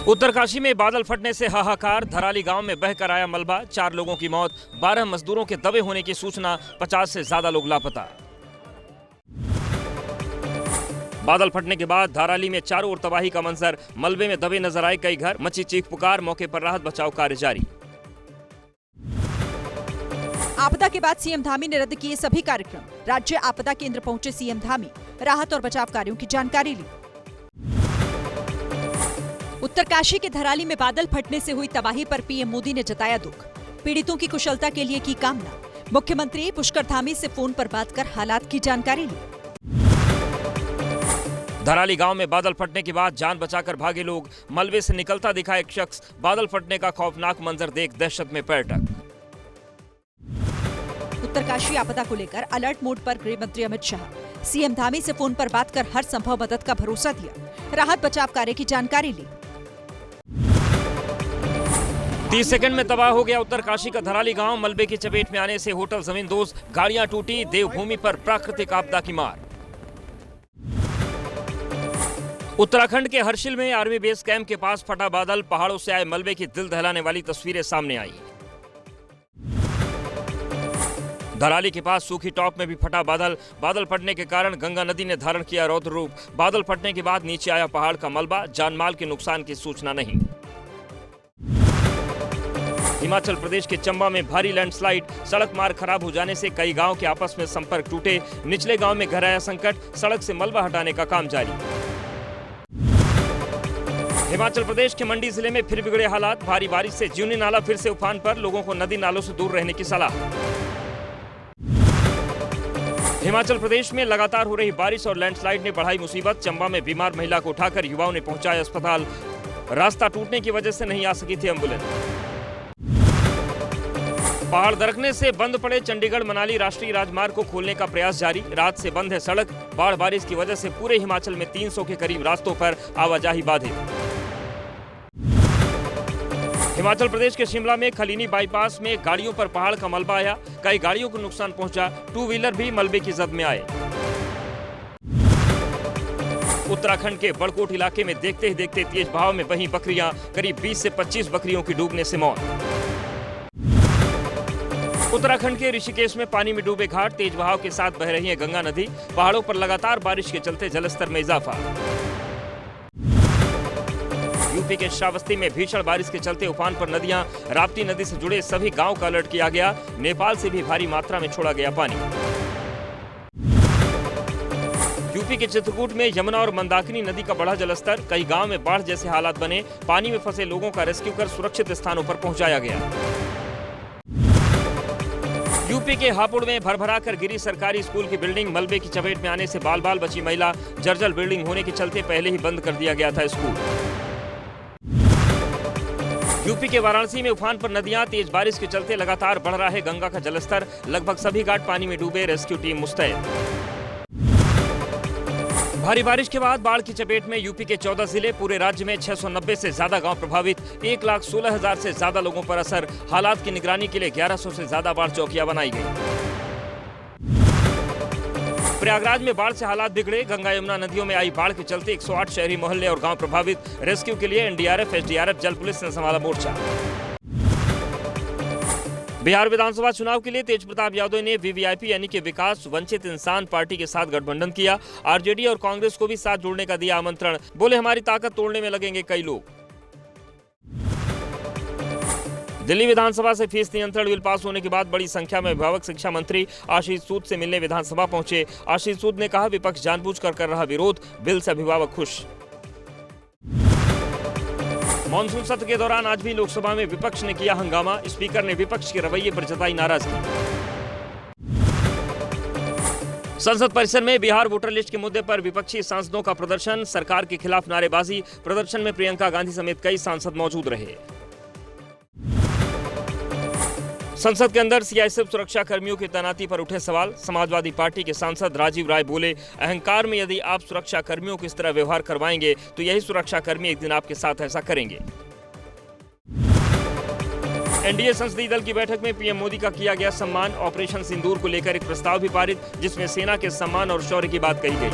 उत्तरकाशी में बादल फटने से हाहाकार। धराली गांव में बहकर आया मलबा, 4 लोगों की मौत, 12 मजदूरों के दबे होने की सूचना, 50 से ज्यादा लोग लापता। बादल फटने के बाद धराली में चारों ओर तबाही का मंजर। मलबे में दबे नजर आए कई घर, मची चीख पुकार। मौके पर राहत बचाव कार्य जारी। आपदा के बाद सीएम धामी ने रद्द किए सभी कार्यक्रम। राज्य आपदा केंद्र पहुंचे सीएम धामी, राहत और बचाव कार्यों की जानकारी ली। उत्तरकाशी के धराली में बादल फटने से हुई तबाही पर पीएम मोदी ने जताया दुख। पीड़ितों की कुशलता के लिए की कामना। मुख्यमंत्री पुष्कर धामी से फोन पर बात कर हालात की जानकारी ली। धराली गांव में बादल फटने के बाद जान बचाकर भागे लोग। मलबे से निकलता दिखा एक शख्स। बादल फटने का खौफनाक मंजर देख दहशत में पर्यटक। उत्तरकाशी आपदा को लेकर अलर्ट मोड पर गृह मंत्री अमित शाह। सीएम धामी से फोन पर बात कर हर संभव मदद का भरोसा दिया। राहत बचाव कार्य की जानकारी ली। 30 सेकंड में तबाह हो गया उत्तरकाशी का धराली गांव। मलबे की चपेट में आने से होटल जमींदोज, गाड़ियां टूटी। देवभूमि पर प्राकृतिक आपदा की मार। उत्तराखंड के हर्षिल में आर्मी बेस कैंप के पास फटा बादल। पहाड़ों से आए मलबे की दिल दहलाने वाली तस्वीरें सामने आई। धराली के पास सूखी टॉप में भी फटा बादल। बादल फटने के कारण गंगा नदी ने धारण किया रौद्र रूप। बादल फटने के बाद नीचे आया पहाड़ का मलबा। जानमाल के नुकसान की सूचना नहीं। हिमाचल प्रदेश के चंबा में भारी लैंडस्लाइड। सड़क मार्ग खराब हो जाने से कई गांव के आपस में संपर्क टूटे। निचले गांव में गहराया संकट। सड़क से मलबा हटाने का काम जारी। हिमाचल प्रदेश के मंडी जिले में फिर बिगड़े हालात। भारी बारिश से ज्यूनी नाला फिर से उफान पर। लोगों को नदी नालों से दूर रहने की सलाह। हिमाचल प्रदेश में लगातार हो रही बारिश और लैंडस्लाइड ने बढ़ाई मुसीबत। चंबा में बीमार महिला को उठाकर युवाओं ने पहुंचाया अस्पताल। रास्ता टूटने की वजह से नहीं आ सकी थी एम्बुलेंस। पहाड़ दरकने से बंद पड़े चंडीगढ़ मनाली राष्ट्रीय राजमार्ग को खोलने का प्रयास जारी। रात से बंद है सड़क। बाढ़ बारिश की वजह से पूरे हिमाचल में 300 के करीब रास्तों पर आवाजाही बाधित। हिमाचल प्रदेश के शिमला में खलीनी बाईपास में गाड़ियों पर पहाड़ का मलबा आया। कई गाड़ियों को नुकसान पहुंचा। 2 व्हीलर भी मलबे की जद में आए। उत्तराखंड के बड़कोट इलाके में देखते ही देखते तेज बहाव में बही बकरियां। करीब 20 से 25 बकरियों की डूबने से मौत। उत्तराखंड के ऋषिकेश में पानी में डूबे घाट। तेज बहाव के साथ बह रही है गंगा नदी। पहाड़ों पर लगातार बारिश के चलते जलस्तर में इजाफा। यूपी के श्रावस्ती में भीषण बारिश के चलते उफान पर नदियां। राप्ती नदी से जुड़े सभी गांव का अलर्ट किया गया। नेपाल से भी भारी मात्रा में छोड़ा गया पानी। यूपी के चित्रकूट में यमुना और मंदाकिनी नदी का बढ़ा जलस्तर। कई गांव में बाढ़ जैसे हालात बने। पानी में फंसे लोगों का रेस्क्यू कर सुरक्षित स्थानों पर पहुंचाया गया। यूपी के हापुड़ में भरभरा कर गिरी सरकारी स्कूल की बिल्डिंग। मलबे की चपेट में आने से बाल बाल बची महिला। जर्जर बिल्डिंग होने के चलते पहले ही बंद कर दिया गया था स्कूल। यूपी के वाराणसी में उफान पर नदियां। तेज बारिश के चलते लगातार बढ़ रहा है गंगा का जलस्तर। लगभग सभी घाट पानी में डूबे। रेस्क्यू टीम मुस्तैद। भारी बारिश के बाद बाढ़ की चपेट में यूपी के 14 जिले। पूरे राज्य में 690 से ज्यादा गांव प्रभावित। 1,16,000 से ज्यादा लोगों पर असर। हालात की निगरानी के लिए 1100 से ज्यादा बाढ़ चौकियां बनाई गई। प्रयागराज में बाढ़ से हालात बिगड़े। गंगा यमुना नदियों में आई बाढ़ के चलते 108 शहरी मोहल्ले और गांव प्रभावित। रेस्क्यू के लिए एनडीआरएफ, एसडीआरएफ, जल पुलिस ने संभाला मोर्चा। बिहार विधानसभा चुनाव के लिए तेज प्रताप यादव ने वीवीआईपी यानी कि विकास वंचित इंसान पार्टी के साथ गठबंधन किया। आरजेडी और कांग्रेस को भी साथ जुड़ने का दिया आमंत्रण। बोले हमारी ताकत तोड़ने में लगेंगे कई लोग। दिल्ली विधानसभा से फीस नियंत्रण बिल पास होने के बाद बड़ी संख्या में अभिभावक शिक्षा मंत्री आशीष सूद से मिलने विधानसभा पहुंचे। आशीष सूद ने कहा विपक्ष जानबूझकर कर रहा विरोध। बिल से अभिभावक खुश। मॉनसून सत्र के दौरान आज भी लोकसभा में विपक्ष ने किया हंगामा। स्पीकर ने विपक्ष के रवैये पर जताई नाराजगी। संसद परिसर में बिहार वोटर लिस्ट के मुद्दे पर विपक्षी सांसदों का प्रदर्शन। सरकार के खिलाफ नारेबाजी। प्रदर्शन में प्रियंका गांधी समेत कई सांसद मौजूद रहे। संसद के अंदर सीआईएसएफ सुरक्षा कर्मियों की तैनाती पर उठे सवाल। समाजवादी पार्टी के सांसद राजीव राय बोले अहंकार में यदि आप सुरक्षा कर्मियों को इस तरह व्यवहार करवाएंगे तो यही सुरक्षा कर्मी एक दिन आपके साथ ऐसा करेंगे। एनडीए संसदीय दल की बैठक में पीएम मोदी का किया गया सम्मान। ऑपरेशन सिंदूर को लेकर एक प्रस्ताव भी पारित जिसमें सेना के सम्मान और शौर्य की बात कही गई।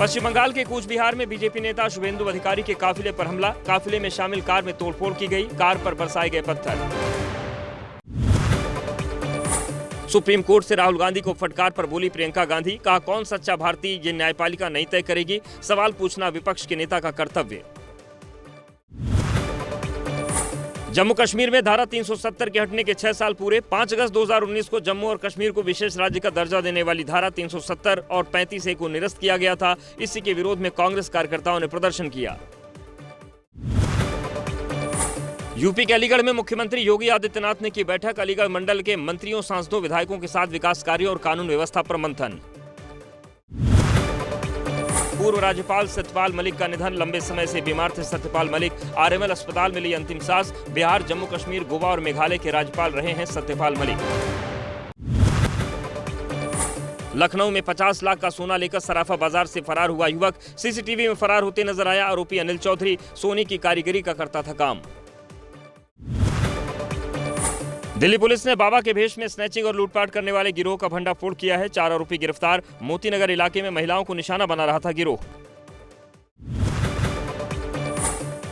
पश्चिम बंगाल के कूच बिहार में बीजेपी नेता शुभेंदु अधिकारी के काफिले पर हमला। काफिले में शामिल कार में तोड़फोड़ की गई। कार पर बरसाए गए पत्थर। सुप्रीम कोर्ट से राहुल गांधी को फटकार पर बोली प्रियंका गांधी। कहा, कौन सच्चा भारतीय ये न्यायपालिका नहीं तय करेगी। सवाल पूछना विपक्ष के नेता का कर्तव्य। जम्मू कश्मीर में धारा 370 के हटने के 6 साल पूरे। 5 अगस्त 2019 को जम्मू और कश्मीर को विशेष राज्य का दर्जा देने वाली धारा 370 और 35A को निरस्त किया गया था। इसी के विरोध में कांग्रेस कार्यकर्ताओं ने प्रदर्शन किया। यूपी के अलीगढ़ में मुख्यमंत्री योगी आदित्यनाथ ने की बैठक। अलीगढ़ मंडल के मंत्रियों, सांसदों, विधायकों के साथ विकास कार्यों और कानून व्यवस्था पर मंथन। पूर्व राज्यपाल सत्यपाल मलिक का निधन। लंबे समय से बीमार थे सत्यपाल मलिक। आरएमएल अस्पताल में ली अंतिम सांस। बिहार, जम्मू कश्मीर, गोवा और मेघालय के राज्यपाल रहे हैं सत्यपाल मलिक। लखनऊ में 50 लाख का सोना लेकर सराफा बाजार से फरार हुआ युवक। सीसीटीवी में फरार होते नजर आया। आरोपी अनिल चौधरी सोने की कारीगरी का करता था काम। दिल्ली पुलिस ने बाबा के भेष में स्नैचिंग और लूटपाट करने वाले गिरोह का भंडाफोड़ किया है। 4 आरोपी गिरफ्तार। मोतीनगर इलाके में महिलाओं को निशाना बना रहा था गिरोह।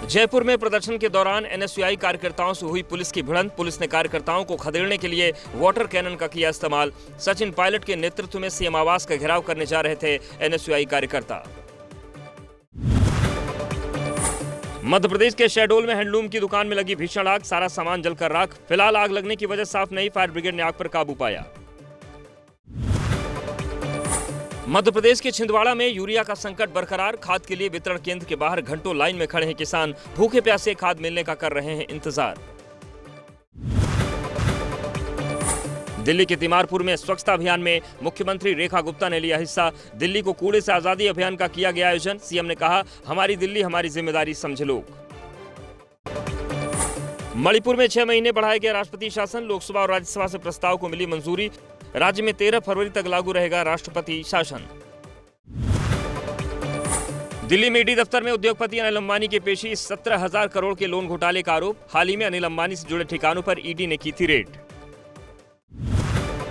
जयपुर में प्रदर्शन के दौरान एनएसयूआई कार्यकर्ताओं से हुई पुलिस की भिड़ंत। पुलिस ने कार्यकर्ताओं को खदेड़ने के लिए वाटर कैनन का किया इस्तेमाल। सचिन पायलट के नेतृत्व में सीएम आवास का घेराव करने जा रहे थे एनएसयूआई कार्यकर्ता। मध्य प्रदेश के शहडोल में हैंडलूम की दुकान में लगी भीषण आग। सारा सामान जलकर राख। फिलहाल आग लगने की वजह साफ नहीं। फायर ब्रिगेड ने आग पर काबू पाया। मध्य प्रदेश के छिंदवाड़ा में यूरिया का संकट बरकरार। खाद के लिए वितरण केंद्र के बाहर घंटों लाइन में खड़े हैं किसान। भूखे प्यासे खाद मिलने का कर रहे हैं इंतजार। दिल्ली के तिमारपुर में स्वच्छता अभियान में मुख्यमंत्री रेखा गुप्ता ने लिया हिस्सा। दिल्ली को कूड़े से आजादी अभियान का किया गया आयोजन। सीएम ने कहा, हमारी दिल्ली हमारी जिम्मेदारी समझे लोग। मणिपुर में 6 महीने बढ़ाया गया राष्ट्रपति शासन। लोकसभा और राज्यसभा से प्रस्ताव को मिली मंजूरी। राज्य में 13 फरवरी तक लागू रहेगा राष्ट्रपति शासन। दिल्ली में ईडी दफ्तर में उद्योगपति अनिल अंबानी की पेशी। 17,000 करोड़ के लोन घोटाले का आरोप। हाल ही में अनिल अंबानी से जुड़े ठिकानों पर ईडी ने की थी रेड।